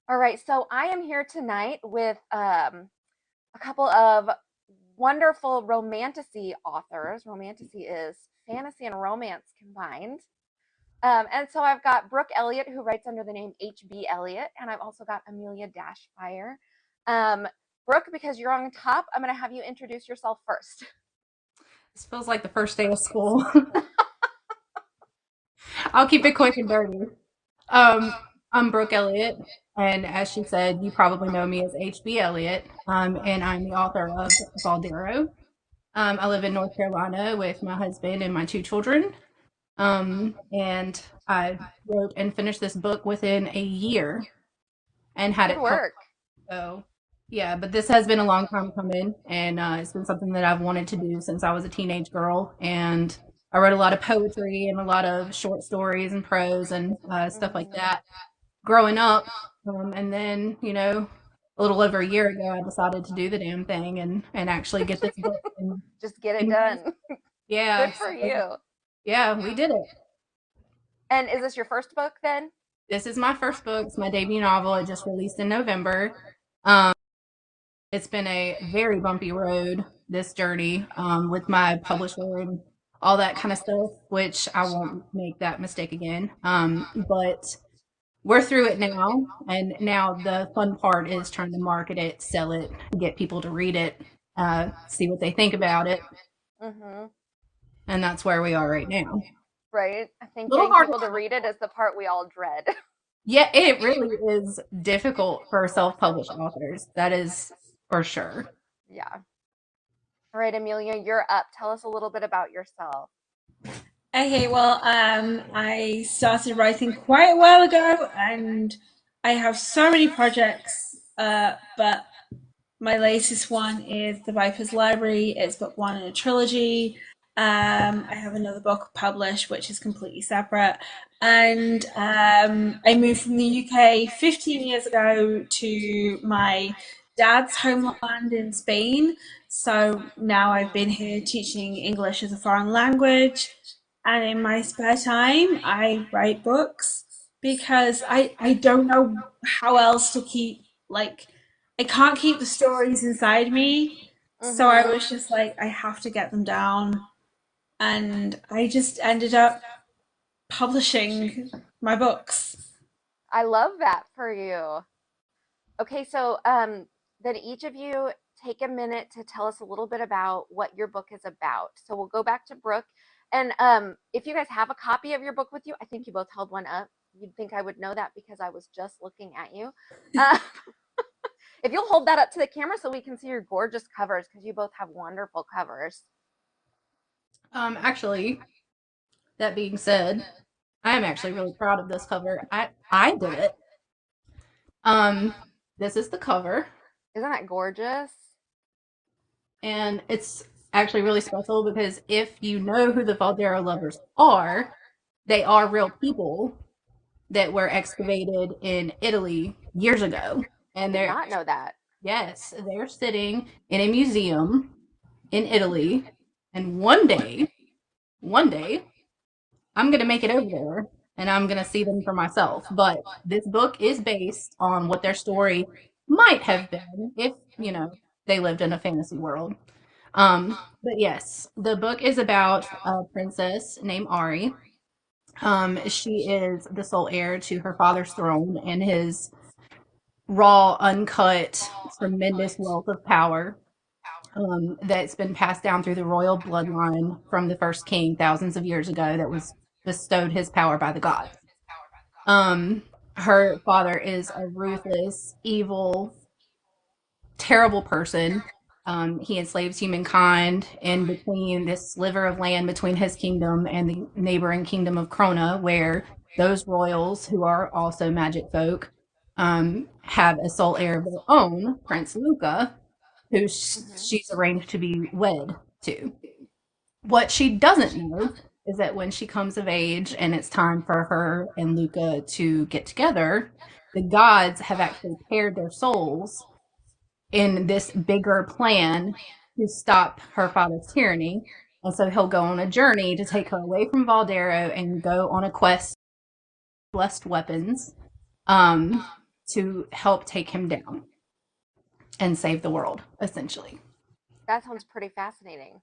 All right, so I am here tonight with a couple of wonderful romantasy authors. Romantasy is fantasy and romance combined. And so I've got Brooke Elliott, who writes under the name H.B. Elliott, and I've also got Emilia Dashfire. Um, Brooke, because you're on top, I'm going to have you introduce yourself first. This feels like the first day of school. I'll keep it quick and dirty. Um, I'm Brooke Elliott, and as she said, you probably know me as HB Elliott, and I'm the author of VALDARO. I live in North Carolina with my husband and my two children, and I wrote and finished this book within a year and had Good it published. work. So, yeah, but this has been a long time coming, and it's been something that I've wanted to do since I was a teenage girl. And I wrote a lot of poetry and a lot of short stories and prose and stuff like Hmm. that growing up. And then, a little over a year ago, I decided to do the damn thing and actually get this book. Just get it And done. yeah, Good for so, you. yeah, we did it. And is this your first book then? This is my first book. It's my debut novel. It just released in November. Um, it's been a very bumpy road, this journey, with my publisher and all that kind of stuff, which I won't make that mistake again. But we're through it now, and now the fun part is trying to market it, sell it, get people to read it, see what they think about it, Hmm. and that's where we are right now. Right? I A think little getting hard. people to read it is the part we all dread. Yeah, it really is difficult for self-published authors. That is for sure. Yeah. All right, Amelia, you're up. Tell us a little bit about yourself. Okay, well, I started writing quite a while ago, and I have so many projects. But my latest one is The Viper's Library. It's book one in a trilogy. I have another book published, which is completely separate. And I moved from the UK 15 years ago to my dad's homeland in Spain. So now I've been here teaching English as a foreign language. And in my spare time, I write books because I don't know how else to keep, like, I can't keep the stories inside me. So I Hmm. was just like, I have to get them down. And I just ended up publishing my books. I love that for you. Okay, so then each of you take a minute to tell us a little bit about what your book is about. So we'll go back to Brooke. And if you guys have a copy of your book with you, I think you both held one up. You'd think I would know that because I was just looking at you. Uh, if you'll hold that up to the camera so we can see your gorgeous covers, because you both have wonderful covers. Actually, that being said, I am actually really proud of this cover. I did it. Um, this is the cover, Isn't that gorgeous? and it's actually really special because if you know who the Valdero lovers are, they are real people that were excavated in Italy years ago, I and did they're not know that. yes, they're sitting in a museum in Italy, and one day I'm gonna make it over there and I'm gonna see them for myself. But this book is based on what their story might have been if, they lived in a fantasy world. But yes, the book is about a princess named Ari. She is the sole heir to her father's throne and his raw, uncut, tremendous wealth of power that's been passed down through the royal bloodline from the first king thousands of years ago that was bestowed his power by the gods. Um, Her father is a ruthless, evil, terrible person. He enslaves humankind in between this sliver of land between his kingdom and the neighboring kingdom of Krona, where those royals, who are also magic folk, have a sole heir of their own, Prince Luca, who Hmm. she's arranged to be wed to. What she doesn't know is that when she comes of age and it's time for her and Luca to get together, the gods have actually paired their souls in this bigger plan to stop her father's tyranny. And so he'll go on a journey to take her away from Valdero and go on a quest for blessed weapons um, to help take him down and save the world, essentially. That sounds pretty fascinating.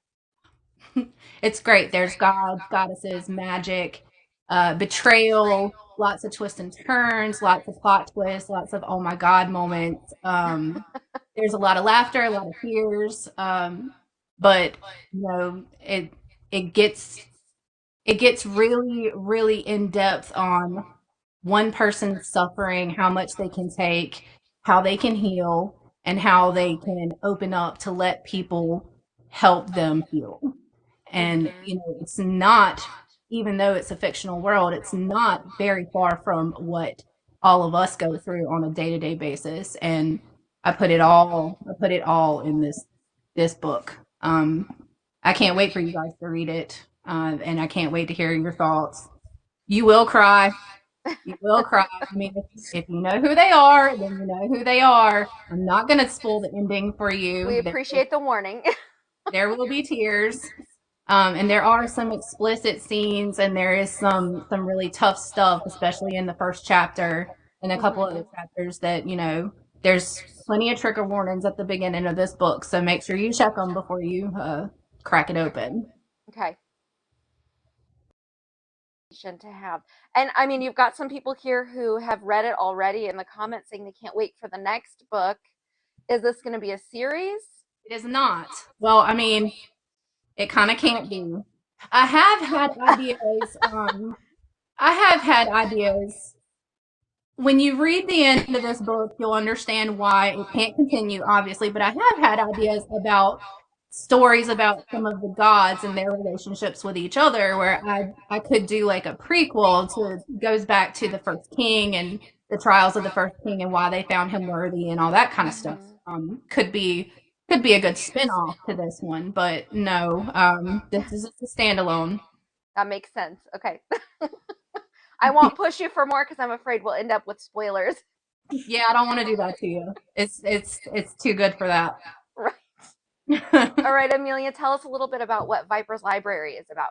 It's great. There's gods, goddesses, magic, betrayal, lots of twists and turns, lots of plot twists, lots of oh my god moments. There's a lot of laughter, a lot of tears, but you know it gets it gets really really in depth on one person's suffering, how much they can take, how they can heal, and how they can open up to let people help them heal. And, Mm-hmm. you know, it's not, even though it's a fictional world, it's not very far from what all of us go through on a day-to-day basis. And I put it all in this book. I can't wait for you guys to read it. And I can't wait to hear your thoughts. You will cry. You will cry. I mean, if you know who they are, then you know who they are. I'm not going to spoil the ending for We you. appreciate the warning. There will be tears. And there are some explicit scenes, and there is some really tough stuff, especially in the first chapter and a couple other Mm-hmm. chapters that, you know, there's plenty of trigger warnings at the beginning of this book, so make sure you check them before you crack it open. Okay. To have. And I mean, you've got some people here who have read it already in the comments saying they can't wait for the next book. Is this going to be a series? It is not. Well, I mean, it kind of can't be. I have had ideas. I have had ideas. When you read the end of this book, you'll understand why it can't continue, obviously. But I have had ideas about stories about some of the gods and their relationships with each other, where I could do like a prequel to goes back to the first king and the trials of the first king and why they found him worthy and all that kind of stuff. Mm-hmm. Could be a good spin-off to this one, but no, this is just a standalone. That makes sense. Okay. I won't push you for more because I'm afraid we'll end up with spoilers. Yeah, I don't want to do that to you. It's too good for that. Right. All right, Amelia, tell us a little bit about what Viper's Library is about.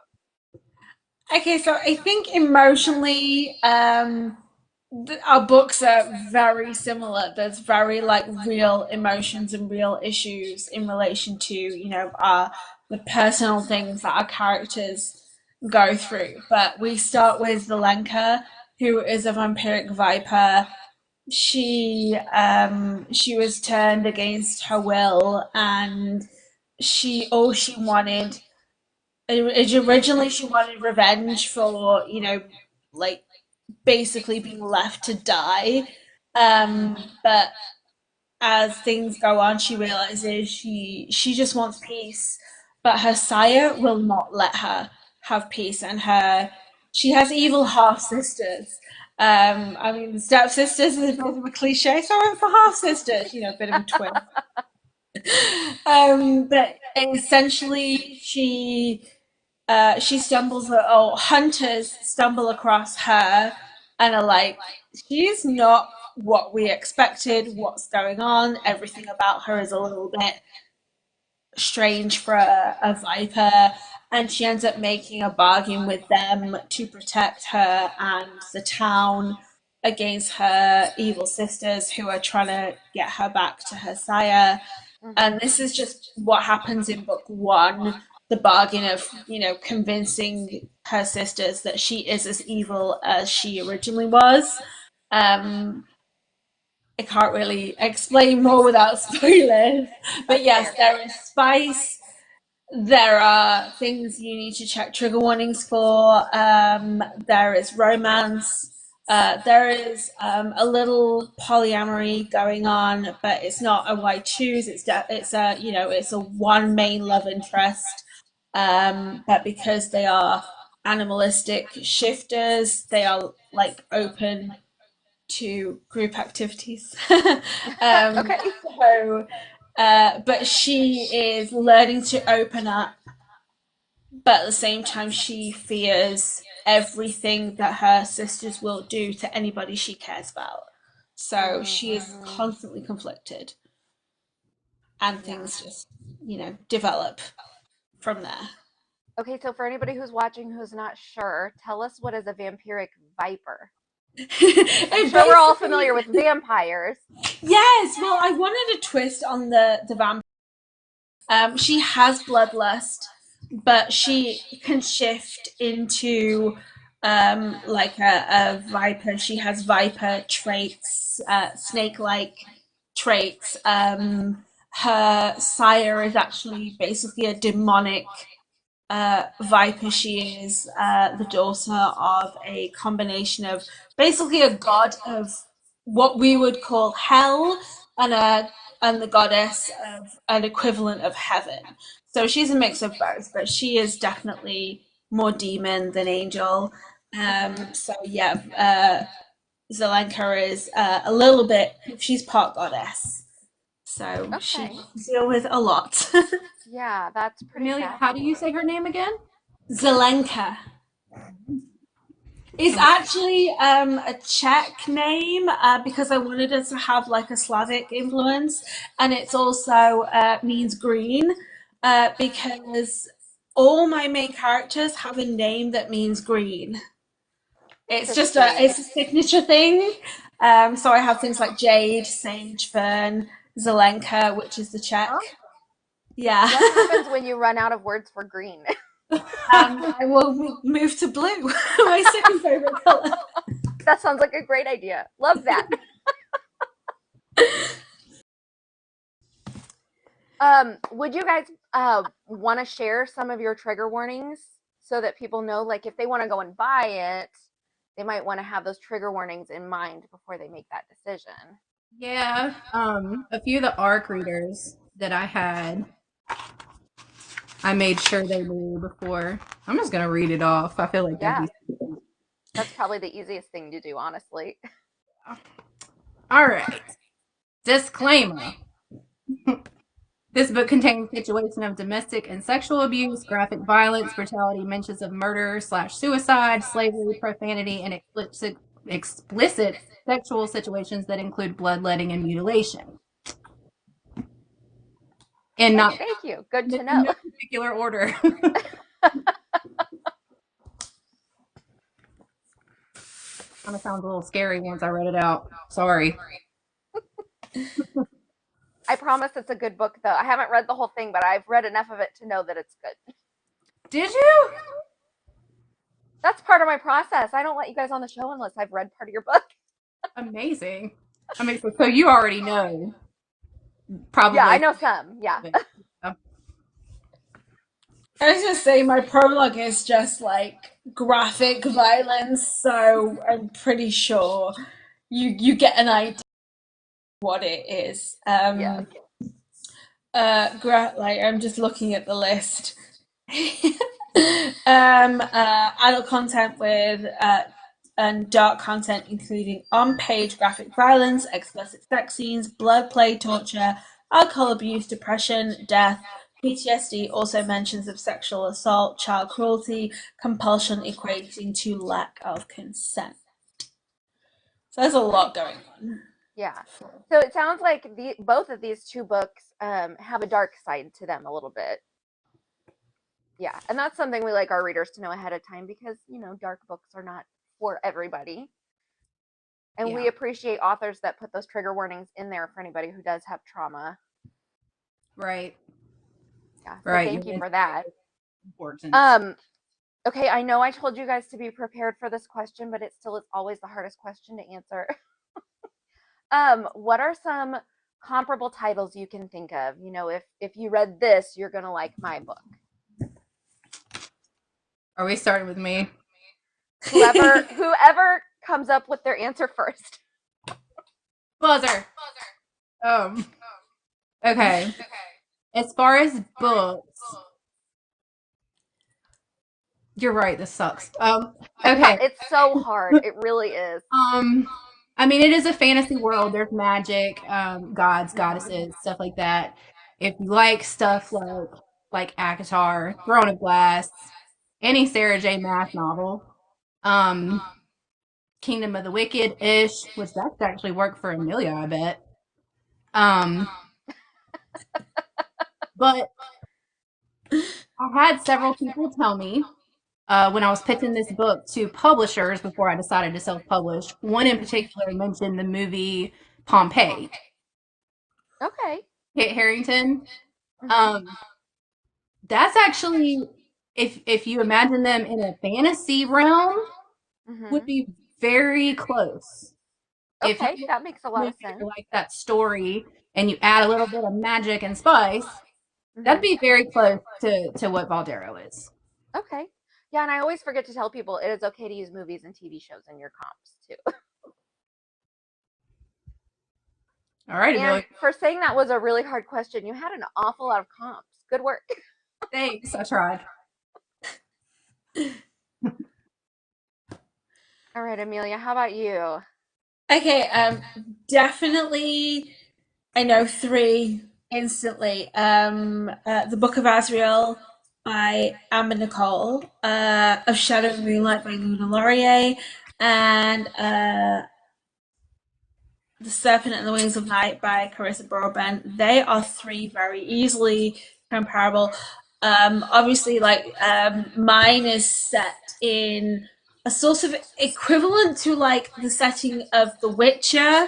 Okay, so I think emotionally, our books are very similar. There's very like real emotions and real issues in relation to, our the personal things that our characters go through. But we start with Valenka, who is a vampiric viper. She was turned against her will, and she wanted originally she wanted revenge for, like basically being left to die. But as things go on, she realizes she just wants peace, but her sire will not let her have peace, and her she has evil half sisters. I mean, the stepsisters is a bit of a cliche, so I went for half sisters. A bit of a twist. But essentially, she stumbles, or hunters stumble across her and are like, she's not what we expected. What's going on? Everything about her is a little bit strange for a viper. And she ends up making a bargain with them to protect her and the town against her evil sisters who are trying to get her back to her sire. And Mm-hmm. this is just what happens in book one, the bargain of, convincing her sisters that she is as evil as she originally was. Um, I can't really explain more without spoilers. But That's yes, fair. there is spice. There are things you need to check trigger warnings for. There is romance. There is a little polyamory going on, but it's not a why choose. It's a it's a one main love interest. But because they are animalistic shifters, they are like open to group activities. um, Okay. but she is learning to open up, but at the same time, she fears everything that her sisters will do to anybody she cares about. So she is Mm-hmm. constantly conflicted, and Yeah. things just, develop from there. Okay, so for anybody who's watching who's not sure, tell us what is a vampiric viper? I'm It sure we're all basically, familiar with vampires. yes. Well, I wanted a twist on the vampire. She has bloodlust, but she can shift into like a viper. She has viper traits, snake-like traits. Her sire is actually basically a demonic Viper. She is the daughter of a combination of basically a god of what we would call hell and a and the goddess of an equivalent of heaven. So she's a mix of both, but she is definitely more demon than angel. Hmm. So yeah, Zelenka is a little bit. She's part goddess, so she Okay. deals with a lot. Yeah, that's pretty Amelia, how do you fascinating. say her name again? Zelenka. It's Okay. actually a Czech name because I wanted it to have like a Slavic influence, and it's also means green because all my main characters have a name that means green. It's just a Interesting. it's a signature thing. So I have things like Jade, Sage, Fern, Zelenka, which is the Huh? Czech. Yeah. What happens when you run out of words for green? I will move to blue, my second favorite color. That sounds like a great idea. Love that. Would you guys want to share some of your trigger warnings so that people know, like, if they want to go and buy it, they might want to have those trigger warnings in mind before they make that decision. Yeah, a few of the ARC readers that I had, I made sure they knew before. I'm just gonna read it off. I feel like that'd Yeah, be. that's probably the easiest thing to do, honestly. All right. Disclaimer. This book contains situations of domestic and sexual abuse, graphic violence, brutality, mentions of murder slash suicide, slavery, profanity, and explicit sexual situations that include bloodletting and mutilation. And Okay, not thank you. Good to in know. no particular order. Kind of sounds a little scary once I read it out. Sorry. I promise it's a good book, though. I haven't read the whole thing, but I've read enough of it to know that it's good. Did you? That's part of my process. I don't let you guys on the show unless I've read part of your book. Amazing. I mean, so you already know Yeah, I probably. know some. Yeah. I was just saying my prologue is just like graphic violence, so I'm pretty sure you get an idea what it is. Yes. Like I'm just looking at the list. Adult content with and dark content, including on-page graphic violence, explicit sex scenes, blood play, torture, alcohol abuse, depression, death, PTSD. Also mentions of sexual assault, child cruelty, compulsion, equating to lack of consent. So there's a Okay. lot going on. Yeah. So it sounds like both of these two books have a dark side to them a little bit. Yeah. And that's something we like our readers to know ahead of time because, dark books are not for everybody. And we Yeah. appreciate authors that put those trigger warnings in there for anybody who does have trauma. Right. Yeah. So Right. thank you for that. Important. Um, okay, I know I told you guys to be prepared for this question, but it still is always the hardest question to answer. What are some comparable titles you can think of? If you read this, you're gonna like my book. Are we starting with me? Whoever comes up with their answer first. Buzzer. Um. Okay. As far as books, you're right. This sucks. Yeah, Okay. it's so hard. It really is. Um. I mean, it is a fantasy world. There's magic, gods, Hmm. goddesses, stuff like that. If you like stuff like ACOTAR, Throne of Glass, any Sarah J. Maas novel, um, Kingdom of the Wicked ish, which that could actually work for Amelia, I bet. Um, but I had several people tell me when I was pitching this book to publishers before I decided to self-publish, one in particular mentioned the movie Pompeii, Okay. Kit Harington. Hmm. Um, that's actually, if you imagine them in a fantasy realm, would Hmm. be very close. If you Okay, look that at makes a the lot of movie or sense. like that story and you add a little bit of magic and spice, that'd Hmm. be very close to what Valdaro is. Okay. Yeah, and I always forget to tell people it is okay to use movies and TV shows in your comps too. All right, And Amelia. for saying that was a really hard question, you had an awful lot of comps. Good work. Thanks. I tried. All right, Amelia, how about you? Okay, definitely. I know three instantly. The Book of Azrael by Amber Nicole, Of Shadow and Moonlight by Luna Laurier, and The Serpent and the Wings of Night by Carissa Broadbent. They are three very easily comparable. Obviously, mine is set in a sort of equivalent to like the setting of The Witcher.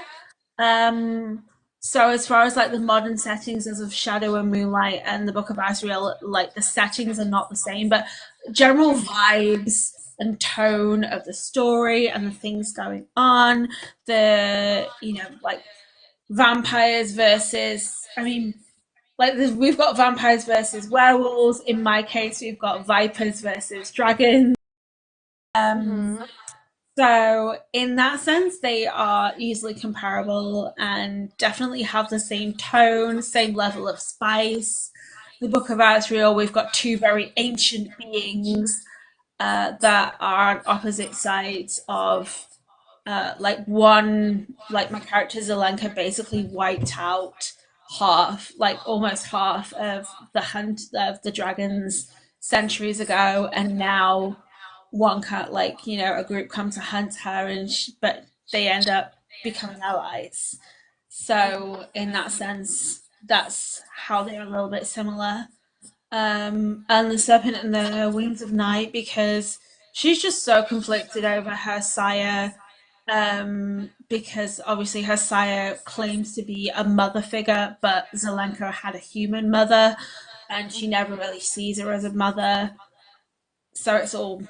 Um, so as far as like the modern settings as of Shadow and Moonlight and the Book of Azrael, like the settings are not the same, but general vibes and tone of the story and the things going on, like vampires versus, we've got vampires versus werewolves. In my case, we've got vipers versus dragons. Um, Hmm. so, in that sense, they are easily comparable and definitely have the same tone, same level of spice. The Book of Azrael, we've got two very ancient beings that are on opposite sides of like my character Zelenka basically wiped out half, like almost half of the hunt of the dragons centuries ago, and now one cat, a group come to hunt her, but they end up becoming allies. So in that sense, that's how they're a little bit similar. And the Serpent and the Wings of Night, because she's just so conflicted over her sire, because obviously her sire claims to be a mother figure, but Zelenko had a human mother, and she never Hmm. really sees her as a mother. So it's all,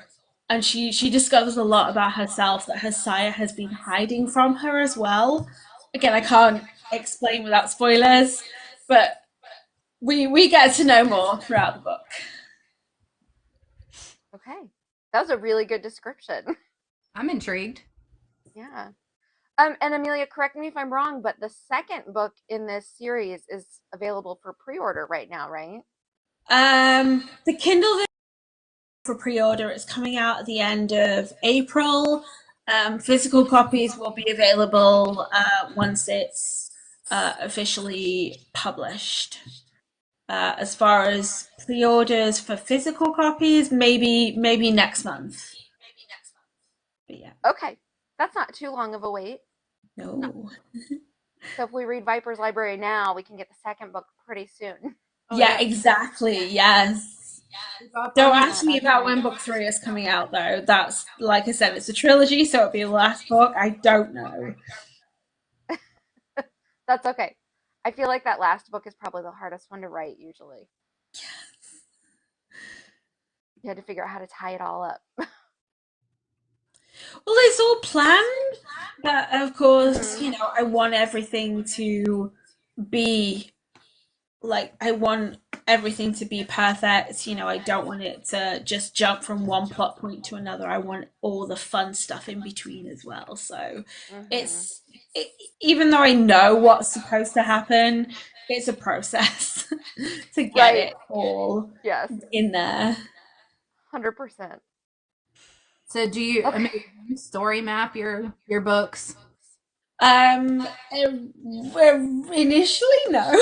and she discovers a lot about herself that her sire has been hiding from her as well. Again, I can't explain without spoilers, but we get to know more throughout the book. Okay. That was a really good description. I'm intrigued. Yeah. And Amelia, correct me if I'm wrong, but the second book in this series is available for pre-order right now, right? The Kindle for pre-order is coming out at the end of April. Physical copies will be available once it's officially published. As far as pre-orders for physical copies, maybe next month. But yeah, Okay. That's not too long of a wait. no. So if we read Viper's Library now, we can get the second book pretty soon. Oh Yeah, yeah. exactly. Yes. We got Don't them. ask Yeah, me that's about nice. when book three is coming out, though. That's, like I said, it's a trilogy, so it'll be the last book. I don't know. That's okay. I feel like that last book is probably the hardest one to write usually. You had to figure out how to tie it all up. Well, it's all planned, but of course, Hmm. I want everything to be I want everything to be perfect. I don't want it to just jump from one plot point to another. I want all the fun stuff in between as well. So Hmm. it's it, even though I know what's supposed to happen, it's a process to get Right. it all Yes. in there. 100%. So do you, I Okay. mean, do you story map your books? Initially, no.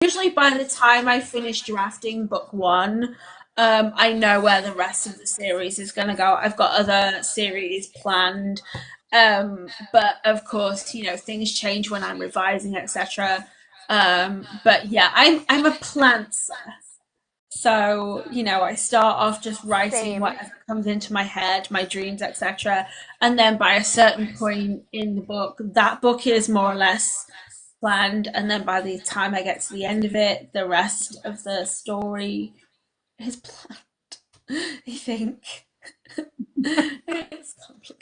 Usually, by the time I finish drafting book one, I know where the rest of the series is going to go. I've got other series planned, but of course, things change when I'm revising, etc. But yeah, I'm a plantser, So, I start off just writing Same. whatever comes into my head, my dreams, etc. And then by a certain point in the book, that book is more or less planned. And then by the time I get to the end of it, the rest of the story is planned, I think. It's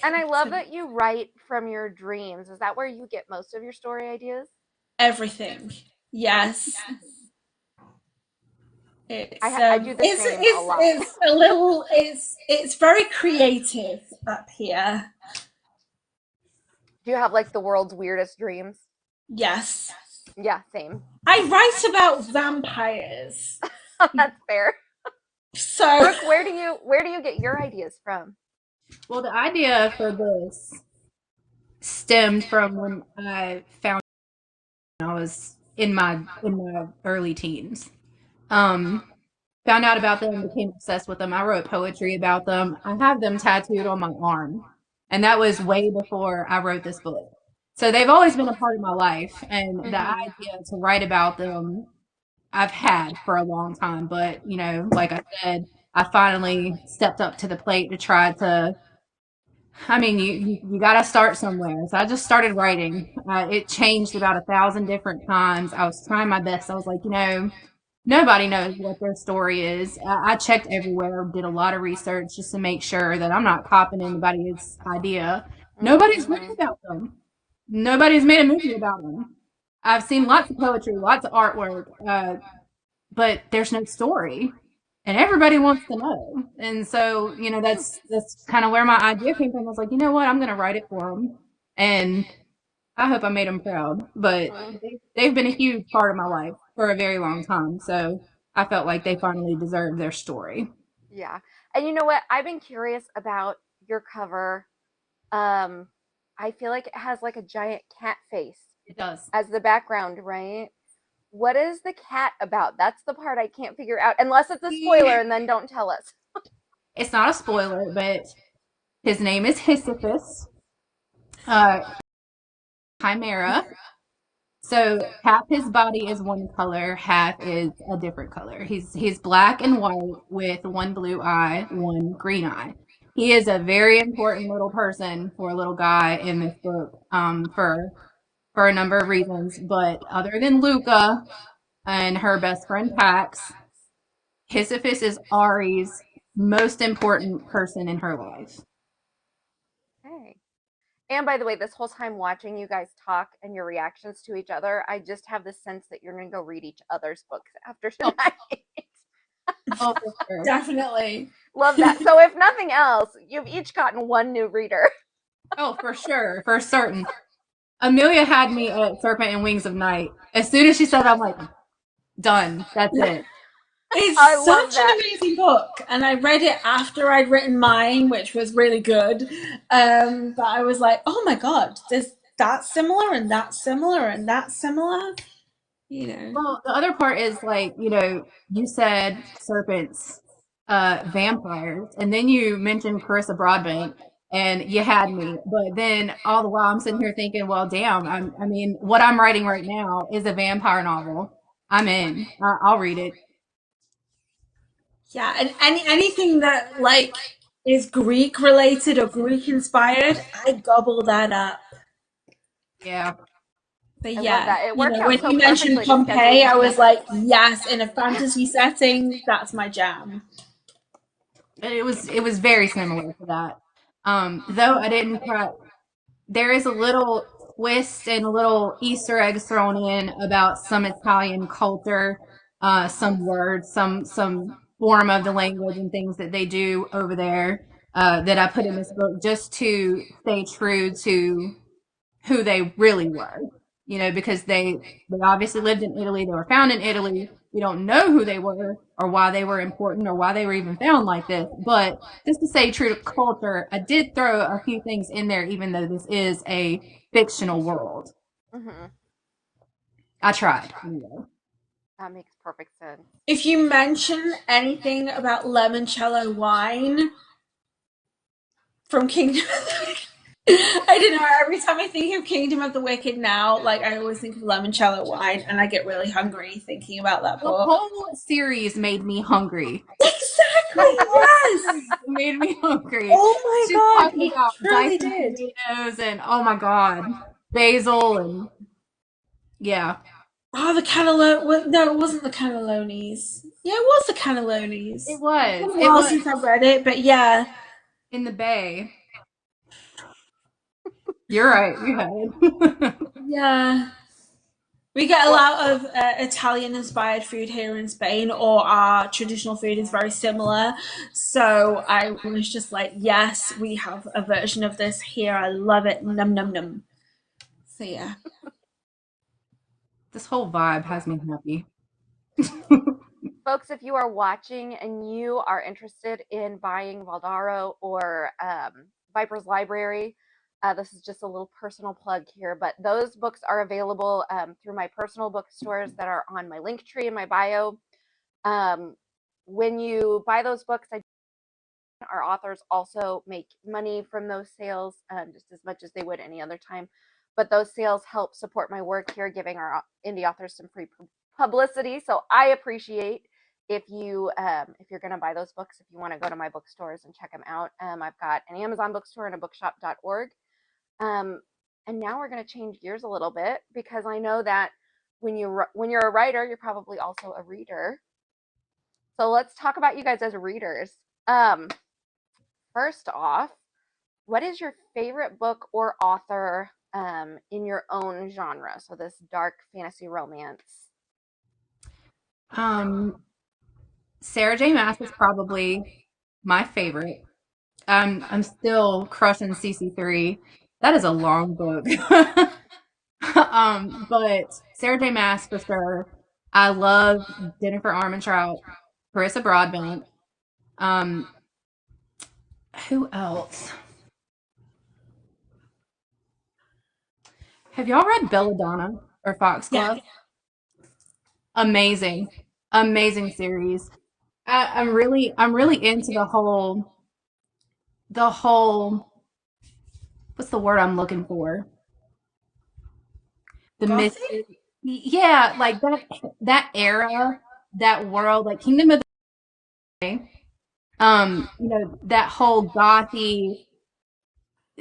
And I love complicated. that you write from your dreams. Is that where you get most of your story ideas? Everything. Yes. It's I do the it's same a it's lot. it's a little it's very creative up here. Do you have like the world's weirdest dreams? Yes. Yeah, same. I write about vampires. That's fair. So Brooke, where do you get your ideas from? Well, the idea for this stemmed from when I found I was in my early teens. Um, Found out about them, became obsessed with them. I wrote poetry about them. I have them tattooed on my arm, and that was way before I wrote this book. So they've always been a part of my life, and the Hmm. idea to write about them I've had for a long time. But like I said, I finally stepped up to the plate to try to. I mean, you got to start somewhere. So I just started writing. It changed about 1,000 different times. I was trying my best. I was like, nobody knows what their story is. I checked everywhere, did a lot of research just to make sure that I'm not copying anybody's idea. Nobody's written Hmm. about them. Nobody's made a movie about them. I've seen lots of poetry, lots of artwork, but there's no story, and everybody wants to know. And so, that's kind of where my idea came from. I was like, you know what, I'm going to write it for them, and I hope I made them proud. But they've been a huge part of my life for a very long time, so I felt like they finally deserved their story. Yeah. And you know what? I've been curious about your cover. Um, I feel like it has like a giant cat face It does. as the background, right? What is the cat about? That's the part I can't figure out, unless it's a spoiler, and then don't tell us. It's not a spoiler, but his name is Sisyphus, uh, Chimera. So half his body is one color, half is a different color. He's black and white with one blue eye, one green eye. He is a very important little person for a little guy in this book, for a number of reasons. But other than Luca and her best friend Pax, Sisyphus is Ari's most important person in her life. Okay. And by the way, this whole time watching you guys talk and your reactions to each other, I just have this sense that you're going to go read each other's books after Oh, tonight. oh, for sure. definitely. Love that. So, if nothing else, you've each gotten one new reader. Oh, for sure, for certain. Amelia had me at Serpent and Wings of Night. As soon as she said, I'm like, done. That's it. I It's love such an that. amazing book, and I read it after I'd written mine, which was really good. But I was like, "Oh my god, there's that similar, and that similar, and that similar." You know. Well, the other part is like, you said serpents, vampires, and then you mentioned Carissa Broadbent, and you had me. But then all the while I'm sitting here thinking, well, damn, I mean, what I'm writing right now is a vampire novel. I'm in. I'll read it. Yeah, and anything that like is Greek related or Greek inspired, I gobble that up. Yeah. But I love yeah, that. It worked out when so you mentioned perfectly because we Pompeii, I was met. like, yes, in a fantasy setting, that's my jam. It was very similar to that. Though I didn't quite there is a little twist and a little Easter eggs thrown in about some Italian culture, some words, some form of the language and things that they do over there, that I put in this book just to stay true to who they really were. Because they obviously lived in Italy. They were found in Italy. We don't know who they were or why they were important or why they were even found like this. But just to stay true to culture, I did throw a few things in there, even though this is a fictional world. Hmm. I tried. Anyway. That makes perfect sense. If you mention anything about limoncello wine from Kingdom of the I don't know. Every time I think of Kingdom of the Wicked now, like I always think of limoncello wine, and I get really hungry thinking about that The book. whole series made me hungry. Exactly. The whole Yes. series made me hungry. Oh my She's God, talking it about truly dicing did. tomatoes and oh my god, basil and yeah, Oh, the cannelloni. No, it wasn't the cannellonis. Yeah, it was the it cannellonis. It's been was. a It while was since I read it, but yeah. in the bay. You're right. You had. Yeah. We get a Well, lot of Italian inspired food here in Spain, or our traditional food is very similar. So I was just like, yes, we have a version of this here. I love it. Num num num. So yeah. This whole vibe has me happy. folks, if you are watching and you are interested in buying VALDARO or Viper's Library, this is just a little personal plug here, but those books are available through my personal bookstores that are on my link tree in my bio. Um, when you buy those books, our authors also make money from those sales, just as much as they would any other time. But those sales help support my work here, giving our indie authors some free publicity. So I appreciate if you're going to buy those books, if you want to go to my bookstores and check them out. I've got an Amazon bookstore and a bookshop.org. Um, and now we're going to change gears a little bit because I know that when you're a writer, you're probably also a reader. So let's talk about you guys as readers. Um, First off, what is your favorite book or author in your own genre? So this dark fantasy romance. Um, Sarah J. Maas is probably my favorite. I'm still crushing CC3. That is a long book. But Sarah J. Maas for sure. I love Jennifer Armentrout, Carissa Broadbent. Um, who else? Have y'all read Belladonna or Yeah. Foxglove? Amazing, amazing series. I'm really into the whole. What's the word I'm looking for? The Gothic? mystery. Yeah, like that era, that world, like Kingdom of the Day. That whole gothy,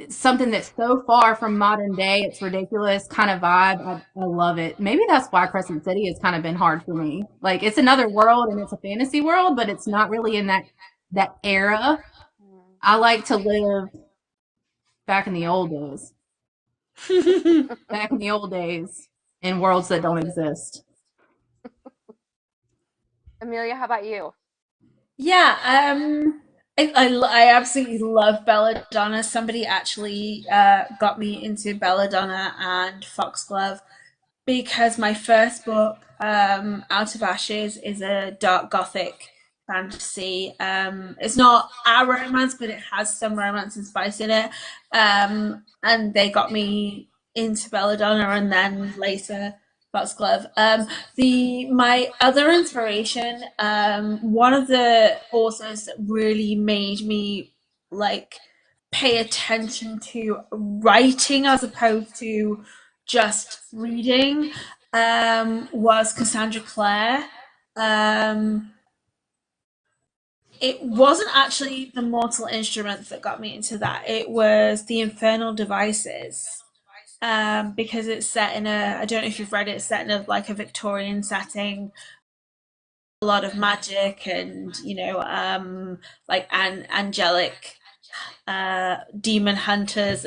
something that's so far from modern day, it's ridiculous kind of vibe. I love it. Maybe that's why Crescent City has kind of been hard for me. Like it's another world and it's a fantasy world, but it's not really in that era. Mm. I like to live back in the old days. Back in the old days in worlds that don't exist. Amelia, how about you? Yeah, I absolutely love Belladonna. Somebody actually got me into Belladonna and Foxglove because my first book, Out of Ashes, is a dark gothic fantasy. It's not a romance, but it has some romance and spice in it. And they got me into Belladonna and then later Foxglove. The my other inspiration, one of the authors that really made me like pay attention to writing as opposed to just reading, was Cassandra Clare. Um, it wasn't actually the Mortal Instruments that got me into that. It was the Infernal Devices. Because it's set in a, I don't know if you've read it, it's set in a like a Victorian setting, a lot of magic and like angelic demon hunters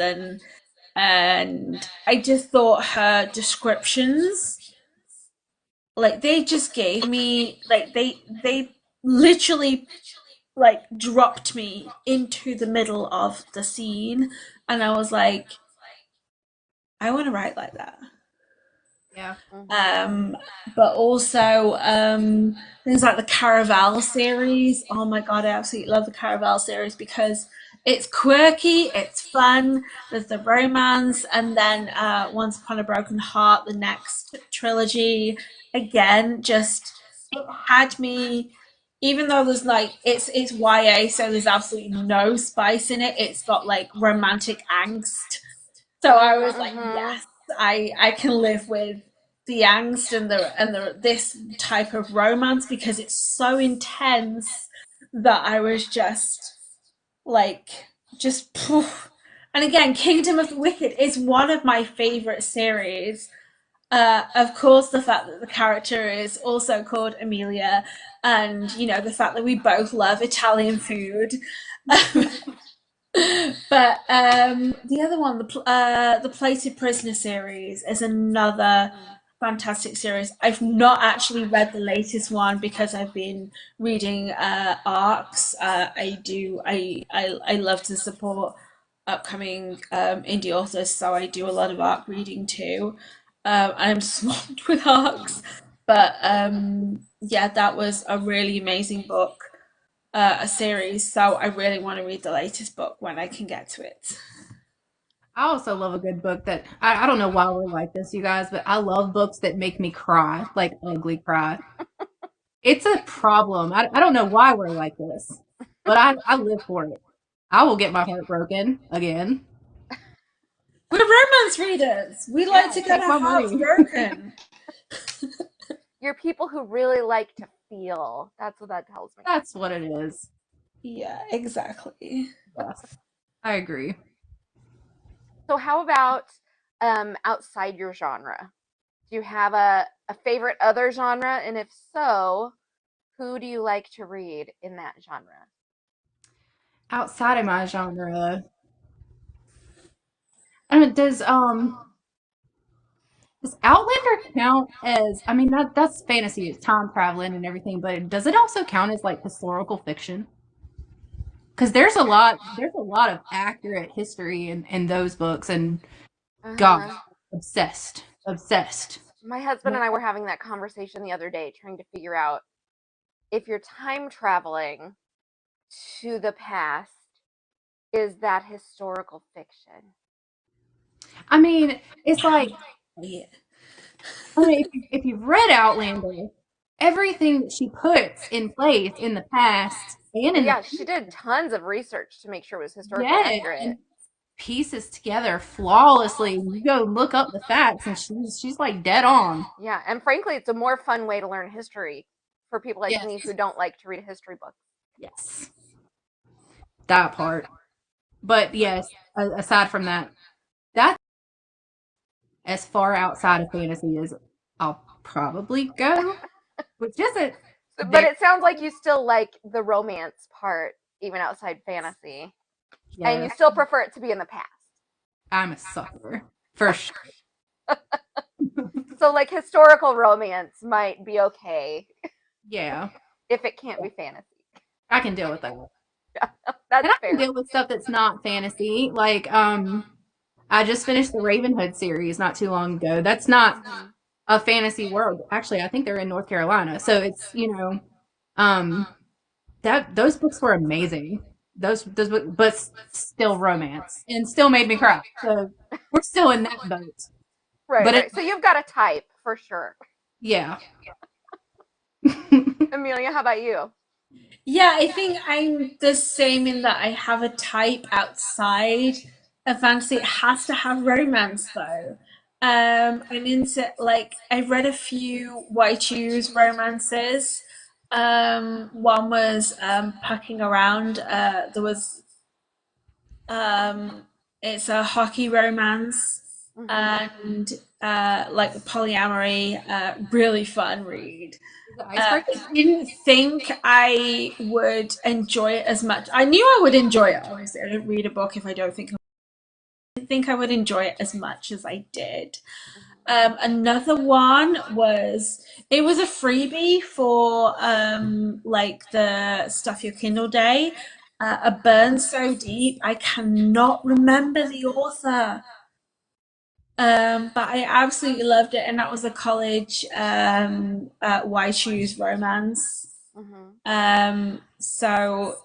and I just thought her descriptions, like they just gave me like they literally like dropped me into the middle of the scene, and I was like, I want to write like that. Yeah. Mm-hmm. um but also things like the Caraval series. Oh my god, I absolutely love the Caraval series because it's quirky, it's fun, there's the romance, and then Once Upon a Broken Heart, the next trilogy, again, just it had me even though there's like it's YA, so there's absolutely no spice in it. It's got like romantic angst. So I was like, Mm-hmm. yes, I can live with the angst and the this type of romance because it's so intense that I was just like just poof. And again, Kingdom of the Wicked is one of my favorite series. Of course, the fact that the character is also called Emilia, and you know the fact that we both love Italian food. But the other one, the Plated Prisoner series, is another fantastic series. I've not actually read the latest one because I've been reading arcs. I love to support upcoming indie authors, so I do a lot of arc reading too. I'm swamped with arcs, but yeah, that was a really amazing book, a series. So I really want to read the latest book when I can get to it. I also love a good book that I don't know why we're like this, you guys, but I love books that make me cry, like ugly cry. It's a problem. I don't know why we're like this, but I live for it. I will get my heart broken again. We're romance readers. We like Yeah, to get take our my hearts money. broken. You're people who really like to feel. That's what that tells me. That's what it is. Yeah, exactly. Yes, I agree. So how about outside your genre? Do you have a favorite other genre? And if so, who do you like to read in that genre? Outside of my genre, I mean, does Outlander count as? I mean, that's fantasy, it's time traveling and everything, but does it also count as like historical fiction? Because there's a lot of accurate history in those books, and God, Uh-huh. obsessed, obsessed. My husband and I were having that conversation the other day, trying to figure out if you're time traveling to the past, is that historical fiction? I mean, it's like Yeah. I mean, if you've read Outlander, everything that she puts in place in the past and Well, in the yeah, she did tons of research to make sure it was historically yeah, accurate. and pieces together flawlessly. You go look up the facts, and she's like dead on. Yeah, and frankly, it's a more fun way to learn history for people like Yes, me who don't like to read history books. yes, that part. But yes, aside from that, that's as far outside of fantasy as I'll probably go, which isn't But very. it sounds like you still like the romance part, even outside fantasy, and you Yes, still prefer it to be in the past. I'm a sucker for sure. So, like, historical romance might be okay Yeah, if it can't be fantasy. I can deal with that. And That's I can fair. deal with stuff that's not fantasy. Like, I just finished the Ravenhood series not too long ago. That's not Mhm. a fantasy world. Actually, I think they're in North Carolina. So it's, um, that those books were amazing. Those books, but still romance and still made me cry. So we're still in that boat. Right, But it, right. So you've got a type for sure. yeah. Amelia, how about you? Yeah, I think I'm the same in that I have a type outside of fantasy. It has to have romance though. I'm into like I've read a few White Shoes romances. One was Packing Around. There was um, it's a hockey romance Hmm. and like polyamory. Really fun read. Is it I icebreaker? didn't think I would enjoy it as much. I knew I would enjoy it. Obviously, I don't read a book if I don't think I didn't think I would enjoy it as much as I did. Another one was it was a freebie for like the Stuff Your Kindle Day. A Burn So Deep. I cannot remember the author. But I absolutely loved it, and that was a college Why Choose romance. Hmm. So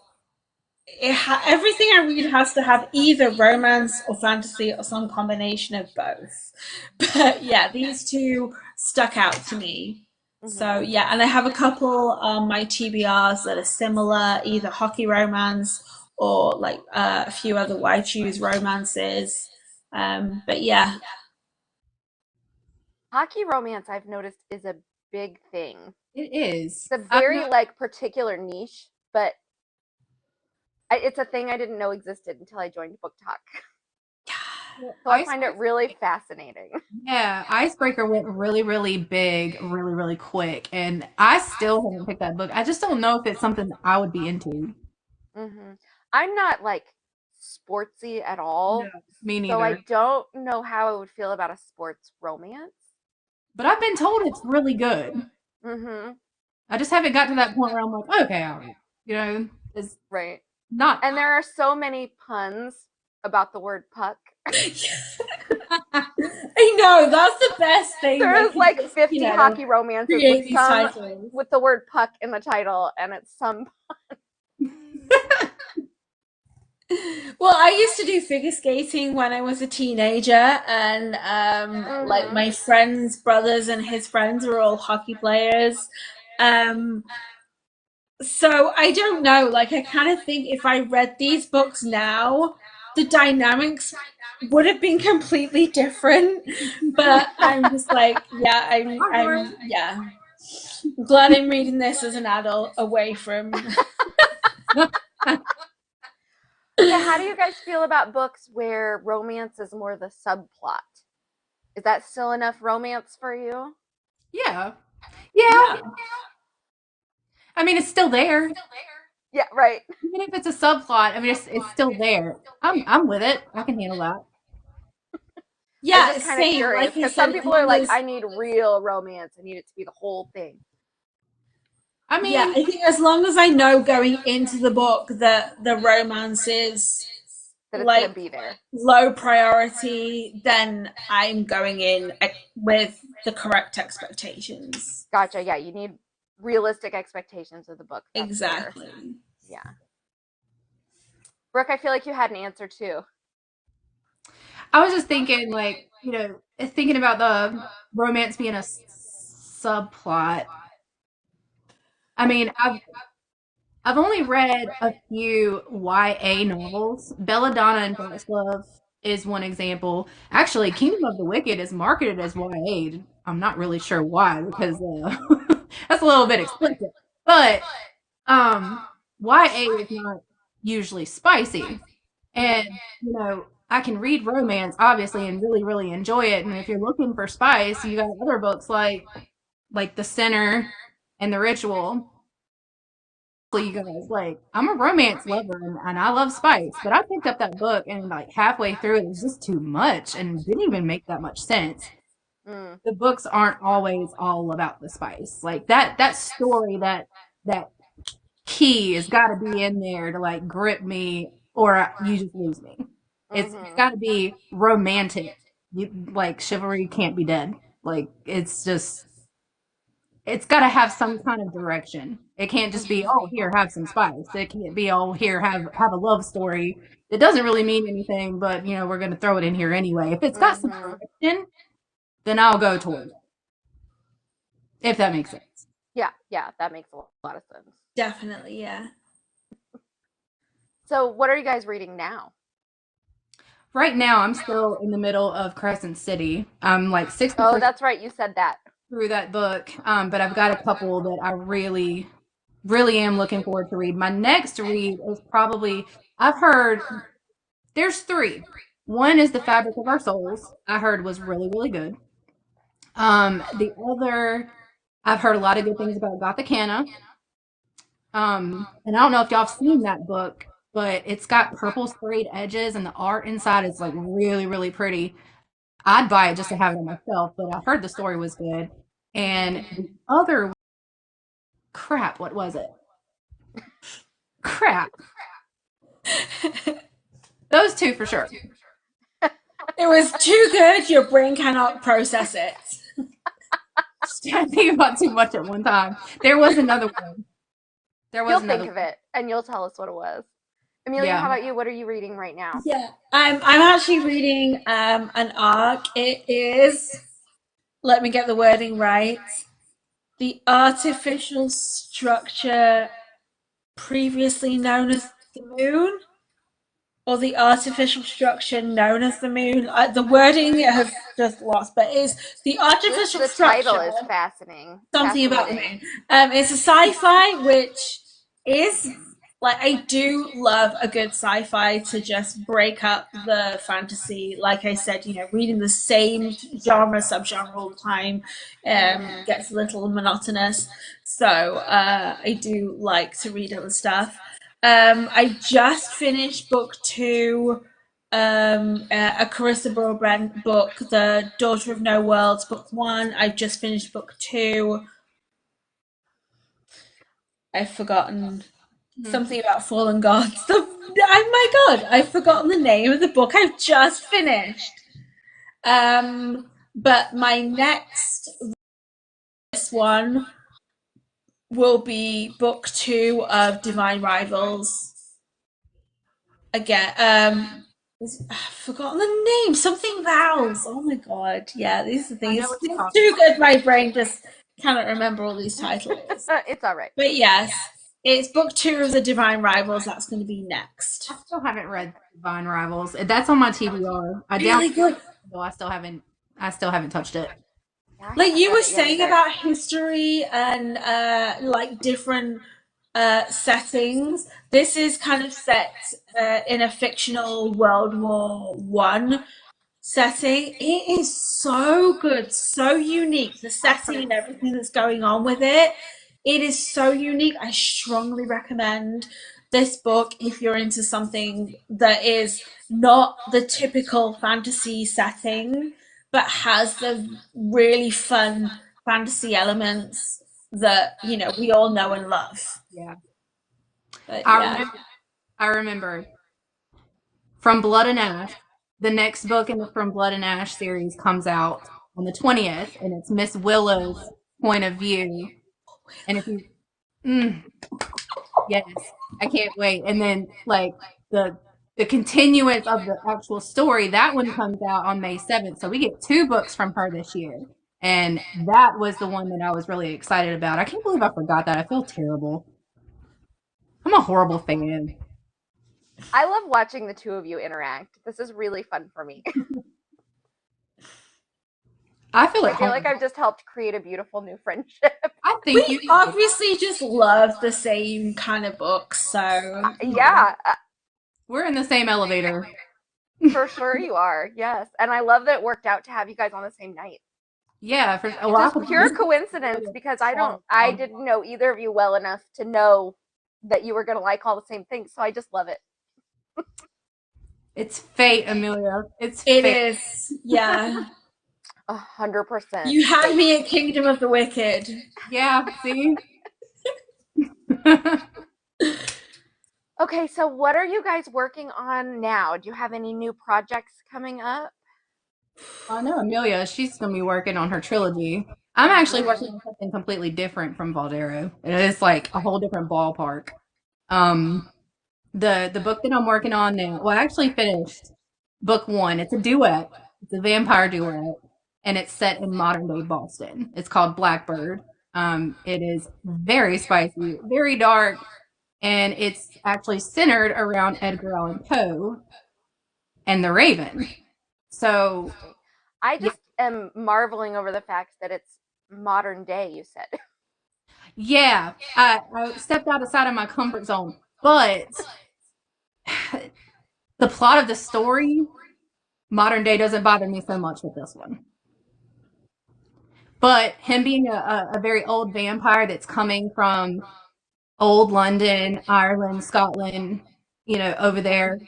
everything I read has to have either romance or fantasy or some combination of both. But yeah, these two stuck out to me. So yeah, and I have a couple on my TBRs that are similar, either hockey romance or like a few other why choose romances. But yeah, Hockey romance, I've noticed, is a big thing. It is. It's a very like particular niche, but it's a thing I didn't know existed until I joined Book Talk. So I find it really fascinating. Yeah, Icebreaker went really, really big, really, really quick, and I still haven't picked that book. I just don't know if it's something that I would be into. I'm not like sportsy at No, all, me so I neither. don't know how I would feel about a sports romance. But I've been told it's really good. Mm-hmm. I just haven't got to that point where I'm like, okay, all right. It's Right. not. And there are so many puns about the word puck. I know that's the best thing. There's like 50 hockey romances with create these some titles. with the word puck in the title, and it's some. Well, I used to do figure skating when I was a teenager, and like my friend's brothers and his friends were all hockey players. Um, so I don't know, like I kind of think if I read these books now, the dynamics would have been completely different. But I'm just like, yeah, yeah. I'm glad I'm reading this as an adult away from. Yeah, how do you guys feel about books where romance is more the subplot? Is that still enough romance for you? Yeah. Yeah. Yeah. I mean, it's still there. Yeah, right. Even if it's a subplot, I mean, it's still there. I'm with it. I can handle that. I was Yeah, just kind of same. curious Like I because some said, as people are long like, as I need real romance. I need it to be the whole thing. I yeah, mean, I think as long as I know going into the book that the romance is That it's gonna like be there. low priority, then I'm going in with the correct expectations. Gotcha. Yeah, you need realistic expectations of the book. That's fair. Exactly. Yeah. Brooke, I feel like you had an answer too. I was just thinking, like, thinking about the romance being a subplot. I mean, I've only read a few YA novels. Belladonna and First Love is one example. Actually, Kingdom of the Wicked is marketed as YA. I'm not really sure why, because that's a little bit explicit. But YA is not usually spicy. And, I can read romance, obviously, and really, really enjoy it. And if you're looking for spice, you got other books like The Sinner and The Ritual. You guys, like, I'm a romance lover and I love spice, but I picked up that book and like halfway through it was just too much and didn't even make that much sense. Mm. The books aren't always all about the spice. Like that story, that key has got to be in there to like grip me, or you just lose me. It's got to be romantic. Like chivalry can't be dead. Like it's got to have some kind of direction. It can't just be, oh, here, have some spice. It can't be, oh, here, have a love story. It doesn't really mean anything, but we're going to throw it in here anyway. If it's got some direction, then I'll go towards it. If that makes sense. Yeah, that makes a lot of sense. Definitely, yeah. So, what are you guys reading now? Right now, I'm still in the middle of Crescent City. I'm like 60% Oh, that's right. You said that. through that book, but I've got a couple that I really, really am looking forward to read. My next read is probably, I've heard there's three. One is The Fabric of Our Souls. I heard was really, really good. The other, I've heard a lot of good things about Gothicana. And I don't know if y'all have seen that book, but it's got purple sprayed edges and the art inside is like really, really pretty. I'd buy it just to have it on myself, but I heard the story was good. And the other, crap, what was it? Crap. Those two for sure. It was too good, your brain cannot process it. I think about too much at one time. There was another one. You'll think of it and you'll tell us what it was. Amelia, how about you? What are you reading right now? Yeah, I'm actually reading an arc. It is, let me get the wording right, the artificial structure previously known as the moon, or the artificial structure known as the moon. The wording has just lost, but it's the artificial The title structure, is something about the fascinating. moon. It's a sci-fi, which is like, I do love a good sci-fi to just break up the fantasy. Like I said, reading the same genre, subgenre all the time gets a little monotonous. So I do like to read other stuff. I just finished book 2, a Carissa Broadbent book, The Daughter of No Worlds, book 1. I've just finished book 2. I've forgotten something about fallen gods. Oh my god, I've forgotten the name of the book I've just finished. But my next one will be book 2 of Divine Rivals. Again, I've forgotten the name. Something vowels. Oh my god. Yeah, these are things. It's too good. My brain just cannot remember all these titles. It's all right. But yes, it's book 2 of the Divine Rivals. That's going to be next. I still haven't read Divine Rivals. That's on my TBR. Really good. Though I still haven't touched it. Yeah, Like you were saying about history and like different settings, this is kind of set in a fictional World War One setting. It is so good, so unique. The setting and everything that's going on with it. It is so unique. I strongly recommend this book if you're into something that is not the typical fantasy setting, but has the really fun fantasy elements that, we all know and love. Yeah. But I remember From Blood and Ash. The next book in the From Blood and Ash series comes out on the 20th, and it's Miss Willow's point of view. And if you, yes, I can't wait. And then like the continuance of the actual story, that one comes out on May 7th. So we get 2 books from her this year. And that was the one that I was really excited about. I can't believe I forgot that. I feel terrible. I'm a horrible fan. I love watching the two of you interact. This is really fun for me. I feel like I've just helped create a beautiful new friendship. I think we obviously just love the same kind of books, so yeah, we're in the same elevator. for sure you are. Yes, and I love that it worked out to have you guys on the same night. Yeah, for a lot. Just pure coincidence because I didn't know either of you well enough to know that you were going to like all the same things. So I just love it. It's fate, Emilia. It is. Yeah. 100%. You had me at Kingdom of the Wicked. Yeah, see? Okay, so what are you guys working on now? Do you have any new projects coming up? I know Emilia, she's going to be working on her trilogy. I'm actually working on something completely different from VALDARO. It is like a whole different ballpark. The book that I'm working on now, well, I actually finished book 1. It's a duet. It's a vampire duet, and it's set in modern day Boston. It's called Blackbird. It is very spicy, very dark, and it's actually centered around Edgar Allan Poe and the Raven. So I just am marveling over the fact that it's modern day, you said. Yeah, I stepped outside of my comfort zone, but the plot of the story, modern day, doesn't bother me so much with this one. But him being a very old vampire that's coming from old London, Ireland, Scotland, over there,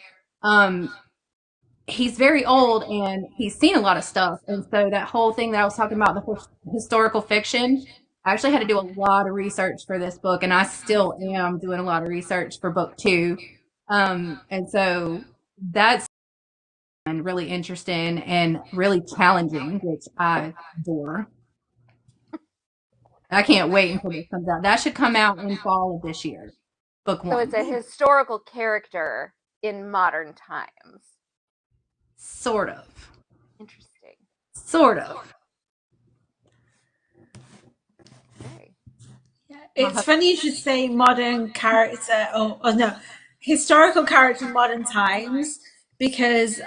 he's very old and he's seen a lot of stuff. And so that whole thing that I was talking about, the historical fiction, I actually had to do a lot of research for this book, and I still am doing a lot of research for book 2. And so that's really interesting and really challenging, which I adore. I can't wait until this comes out. That should come out in fall of this year. Book 1. So it's a historical character in modern times. Sort of. Interesting. Sort of. Okay. My It's funny you should say modern character, or no, historical character, modern times, because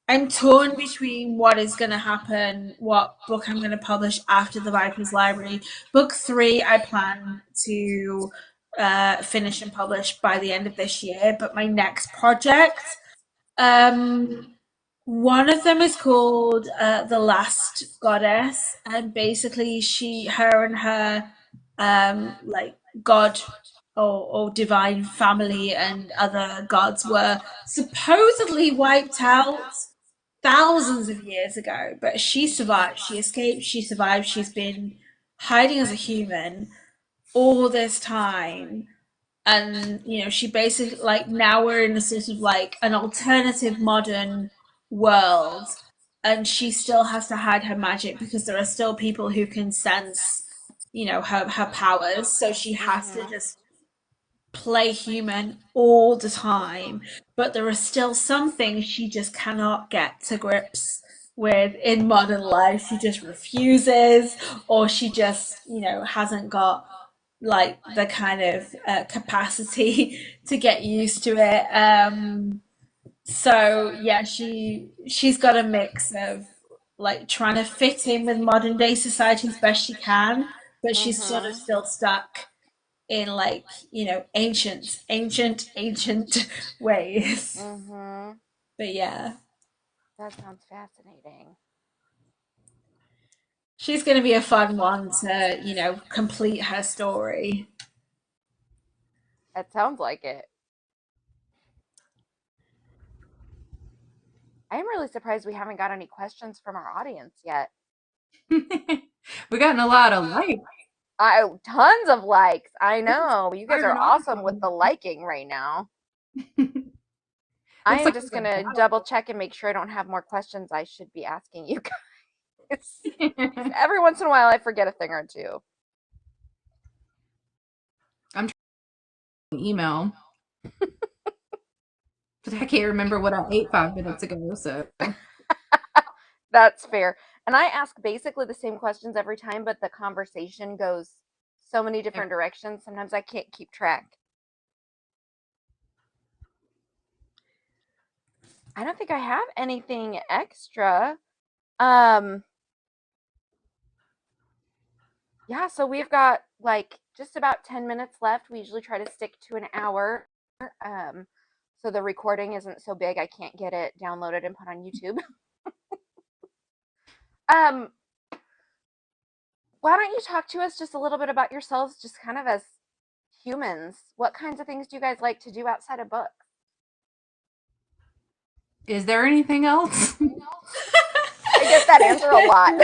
I'm torn between what is going to happen, what book I'm going to publish after the Viper's Library. Book three, I plan to finish and publish by the end of this year, but my next project, um, one of them is called The Last Goddess, and basically her and her like god or divine family and other gods were supposedly wiped out thousands of years ago, but she survived. She escaped, she survived. She's been hiding as a human all this time. And, she basically, like, now we're in a sort of like an alternative modern world. And she still has to hide her magic because there are still people who can sense, her powers. So she has to Mm-hmm. just play human all the time, but there are still some things she just cannot get to grips with in modern life. She just refuses, or she just, hasn't got like the kind of capacity to get used to it. So yeah, she's got a mix of like trying to fit in with modern day society as best she can, but she's sort of Mm-hmm. still stuck in like ancient ways. Mm-hmm. But yeah, That sounds fascinating. she's going to be a fun one to complete her story. That sounds like it. I am really surprised we haven't got any questions from our audience yet. we gotten a lot of likes. Tons of likes. I This is know. You guys quite are an awesome with audience. the liking right now. I Looks am like just there's gonna double check and make sure I don't have more questions I should be asking you guys. a battle. Every once in a while I forget a thing or two. I'm trying to email, but I can't remember what I ate 5 minutes ago. So That's fair. And I ask basically the same questions every time, but the conversation goes so many different directions. Sometimes I can't keep track. I don't think I have anything extra. Um, yeah, so we've got like just about 10 minutes left. We usually try to stick to an hour. Um, so the recording isn't so big I can't get it downloaded and put on YouTube. Um, why don't you talk to us just a little bit about yourselves, just kind of as humans? What kinds of things do you guys like to do outside of books? is there anything else? I get that answer a lot.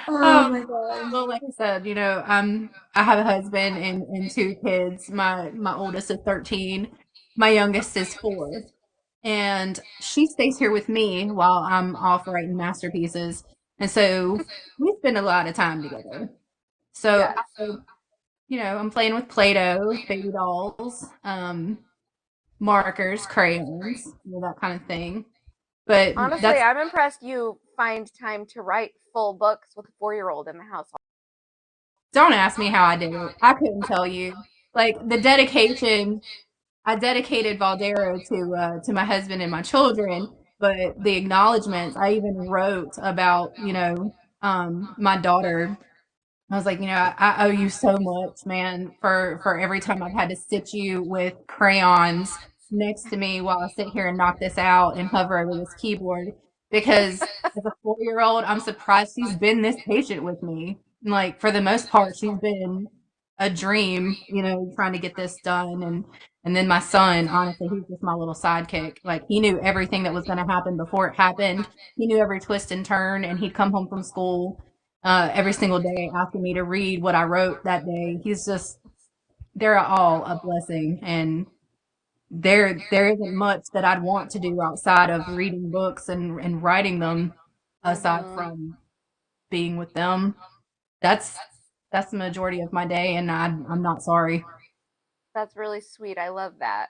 Oh um, my god. well, like I said, I have a husband and 2 kids. My oldest is 13. My youngest is 4. And she stays here with me while I'm off writing masterpieces. And so we spend a lot of time together. So, Yes. I'm playing with Play-Doh, baby dolls, markers, crayons, that kind of thing. But Honestly, that's I'm impressed you find time to write full books with a 4-year-old in the household. don't ask me how I did it. I couldn't tell you. Like the dedication, I dedicated Valdaro to my husband and my children, but the acknowledgments I even wrote about, my daughter. I was like, I owe you so much, man, for every time I've had to stitch you with crayons next to me while I sit here and knock this out and hover over this keyboard. Because as a 4-year-old, I'm surprised she's been this patient with me. Like for the most part, she's been a dream, trying to get this done. And then my son, honestly, he's just my little sidekick. Like he knew everything that was going to happen before it happened. He knew every twist and turn, and he'd come home from school every single day asking me to read what I wrote that day. They're all a blessing. And there isn't much that I'd want to do outside of reading books and writing them aside Mm-hmm. from being with them. That's, that's the majority of my day. And I'm not sorry. That's really sweet. I love that.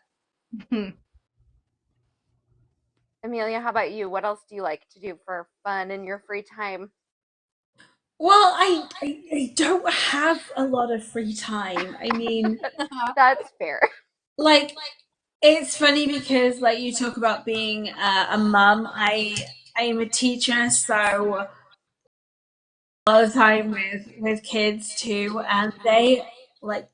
Amelia, how about you? What else do you like to do for fun in your free time? Well, I don't have a lot of free time. I mean, That's fair. like it's funny because like you talk about being a mum. I am a teacher, so a lot of time with kids too, and like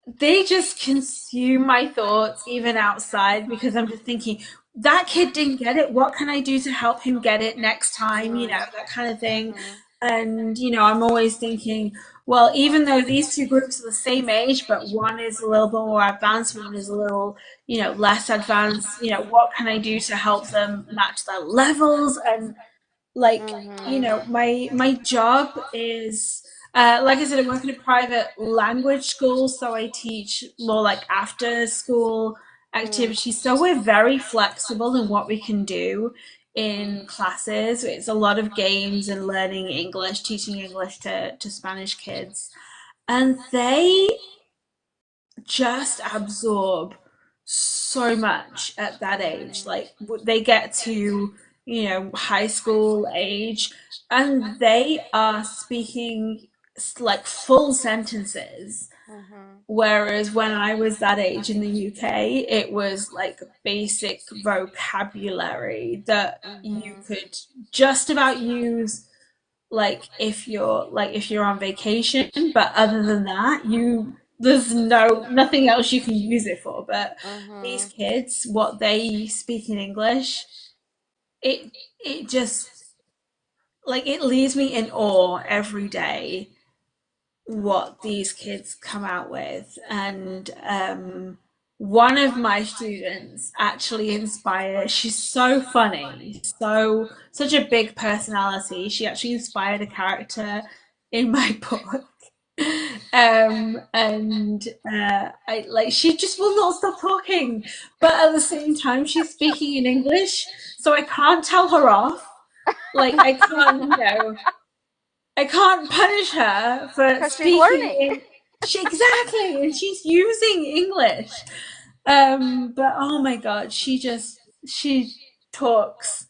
they just consume my thoughts even outside because I'm just thinking that kid didn't get it. What can I do to help him get it next time? You know, Mhm. that kind of thing. Mhm. And I'm always thinking, well, even though these two groups are the same age, but one is a little bit more advanced, one is a little, less advanced, what can I do to help them match their levels? And like Mhm. my job is like I said, I work in a private language school, so I teach more like after school Mm. activities, so we're very flexible in what we can do in classes. It's a lot of games and learning English, teaching English to Spanish kids, and they just absorb so much at that age. Mhm. Like they get to, high school age and they are speaking like full sentences. Mhm. Whereas when I was that age in the UK, it was like basic vocabulary that you Mhm. could just about use like if you're on vacation, but other than that there's nothing else you can use it for. But these Mhm. kids, what they speak in English, it just like it leaves me in awe every day what these kids come out with. And one of my students actually inspired, she's so funny, such a big personality. She actually inspired a character in my book. And I like she just will not stop talking, but at the same time she's speaking in English, so I can't tell her off. Like I can't, I can't punish her for Because she's speaking learning. in she exactly, and she's using English. But oh my God, she talks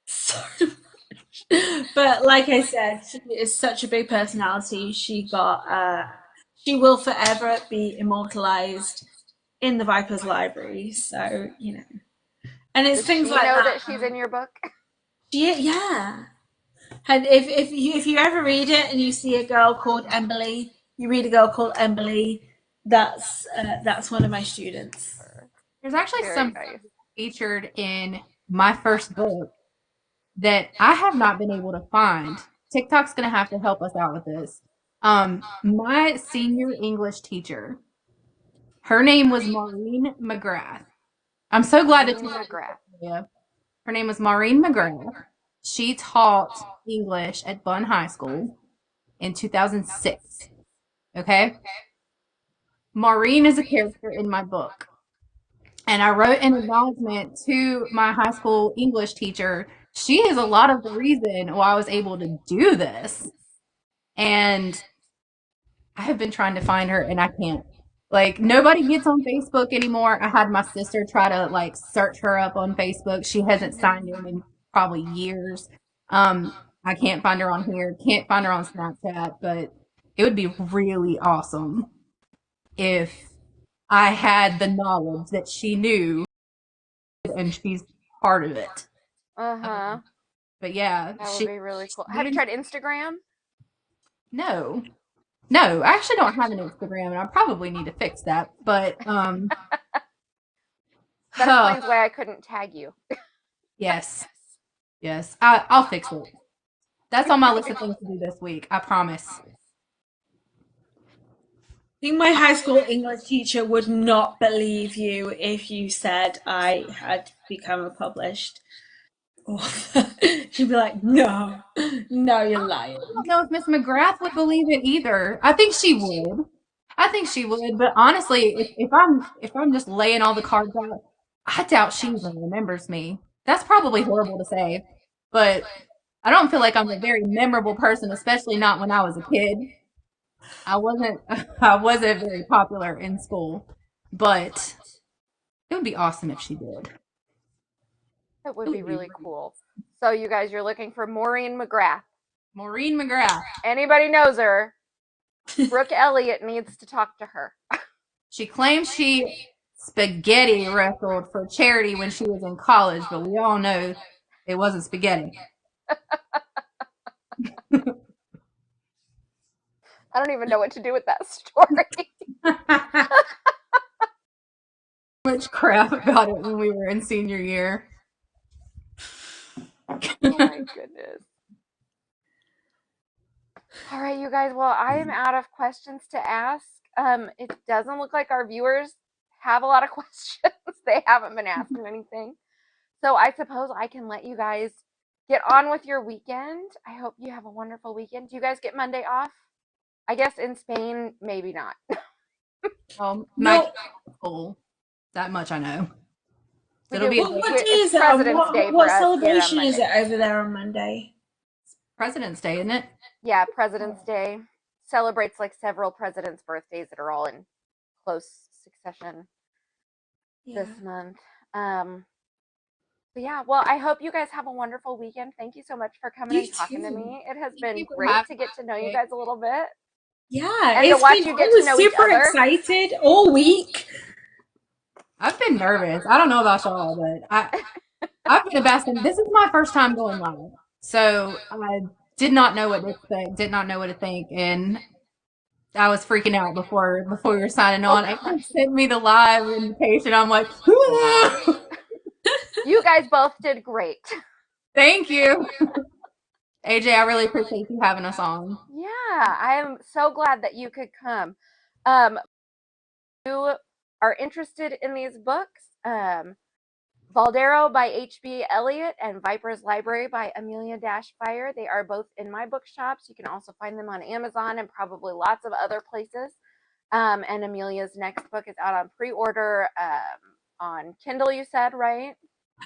so much. But like I said, she is such a big personality. She will forever be immortalized in the Viper's Library. So, and it's Does things she like know that. that she's in your book? Yeah. And if you ever read it and you see a girl called Emily, you read a girl called Emily, that's one of my students. There's actually Very some nice. featured in my first book that I have not been able to find. TikTok's gonna have to help us out with this. My senior English teacher, her name was Maureen McGrath. I'm so glad that you Maureen have this, McGrath. Victoria. Her name was Maureen McGrath. She taught English at Bunn High School in 2006. Okay? Maureen is a character in my book. And I wrote an acknowledgement to my high school English teacher. She is a lot of the reason why I was able to do this. And I have been trying to find her and I can't. Like nobody gets on Facebook anymore. I had my sister try to like search her up on Facebook. She hasn't signed in probably years. I can't find her on here. Can't find her on Snapchat, but it would be really awesome if I had the knowledge that she knew and she's part of it. Uh-huh. Um, but yeah, That would she be really cool. Have you even tried Instagram? no. No, I actually don't have an Instagram and I probably need to fix that. But That explains why I couldn't tag you. yes. Yes. I'll fix it. That's on my list of things to do this week. I promise. I think my high school English teacher would not believe you if you said I had become a published author. She'd be like, "No, no, you're I don't lying." know if Miss McGrath would believe it either. I think she would. I think she would, but honestly, if I'm just laying all the cards out, I doubt she even remembers me. That's probably horrible to say, but I don't feel like I'm a very memorable person, especially not when I was a kid. I wasn't I wasn't very popular in school, but it would be awesome if she did. That It would be would be really really cool. So you guys, you're looking for Maureen McGrath. Maureen McGrath. Anybody knows her. Brooke Elliott needs to talk to her. She claims she spaghetti wrestled for charity when she was in college, but we all know it wasn't spaghetti. I don't even know what to do with that story. Much crap about it when we were in senior year. Oh my goodness. All right, you guys. Well, I am out of questions to ask. It doesn't look like our viewers have a lot of questions. They haven't been asking anything. So I suppose I can let you guys get on with your weekend. I hope you have a wonderful weekend. Do you guys get Monday off? I guess in Spain, maybe not. My school. That much I know. It'll be What day it's is it? President's Day for What us here on celebration is Monday. it over there on Monday? President's Day, isn't it? Yeah, President's Day celebrates like several presidents' birthdays that are all in close succession this month. But yeah, well, I hope you guys have a wonderful weekend. Thank you so much for coming and talking to me. It has been great to get to know you guys a little bit. Yeah, and to watch you get to know each other. I was super excited all week. I've been nervous. I don't know about y'all, but I've been investing. This is my first time going live, so I did not know what to expect, did not know what to think, and I was freaking out before we were signing on. And sent me the live invitation. I'm like, you guys both did great. Thank you. AJ, I really appreciate you having us on. Yeah, I am so glad that you could come. You are interested in these books, VALDARO by H.B. Elliott and VIPER'S LIBRARY by Emilia Dashfire. They are both in my bookshops. You can also find them on Amazon and probably lots of other places. And Emilia's next book is out on pre-order on Kindle, you said, right?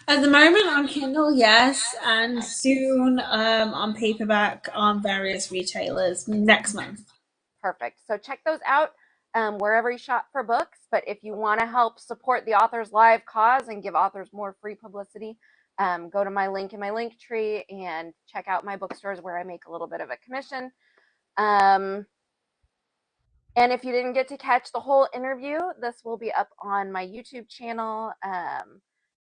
At the moment on Kindle, yes, and soon on paperback on various retailers next month. Perfect. So check those out wherever you shop for books. But if you want to help support the Authors Live cause and give authors more free publicity, go to my link in my link tree and check out my bookstores where I make a little bit of a commission. And if you didn't get to catch the whole interview, this will be up on my YouTube channel.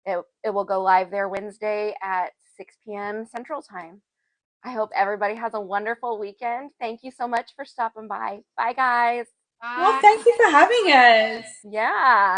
It will go live there Wednesday at 6 p.m. Central Time. I hope everybody has a wonderful weekend. Thank you so much for stopping by. Bye, guys. Well, thank you for having us. Yeah.